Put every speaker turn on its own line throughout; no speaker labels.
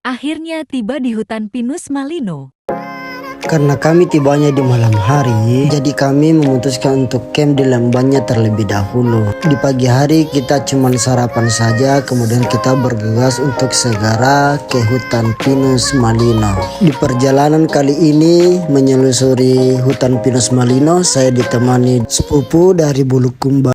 Akhirnya tiba di hutan pinus Malino.
Karena kami tibanya di malam hari, jadi kami memutuskan untuk camp di lambannya terlebih dahulu. Di pagi hari kita cuma sarapan saja, kemudian kita bergegas untuk segera ke hutan pinus Malino. Di perjalanan kali ini menyelusuri hutan pinus Malino, saya ditemani sepupu dari Bulukumba.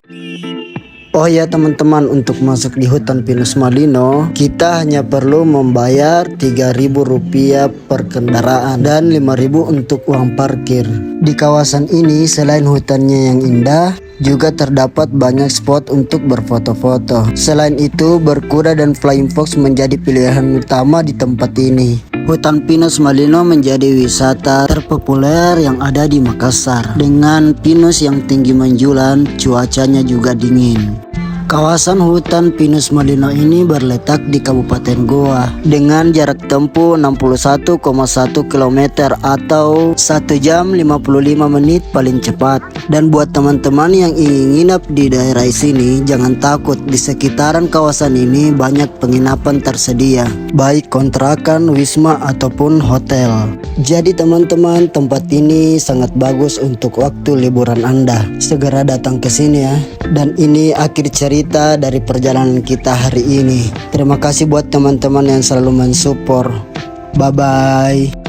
Oh ya teman-teman, untuk masuk di hutan pinus Malino kita hanya perlu membayar Rp3.000 per kendaraan dan Rp5.000 untuk uang parkir. Di kawasan ini selain hutannya yang indah, juga terdapat banyak spot untuk berfoto-foto. Selain itu, berkuda dan flying fox menjadi pilihan utama di tempat ini. Hutan pinus Malino menjadi wisata terpopuler yang ada di Makassar. Dengan pinus yang tinggi menjulang, cuacanya juga dingin. Kawasan hutan pinus Malino ini berletak di Kabupaten Goa dengan jarak tempuh 61,1 km atau 1 jam 55 menit paling cepat. Dan buat teman-teman yang ingin nginap di daerah sini, jangan takut, di sekitaran kawasan ini banyak penginapan tersedia, baik kontrakan, wisma ataupun hotel. Jadi teman-teman, tempat ini sangat bagus untuk waktu liburan Anda. Segera datang ke sini ya. Dan ini akhir cerita dari perjalanan kita hari ini. Terima kasih buat teman-teman yang selalu mensupport. Bye bye.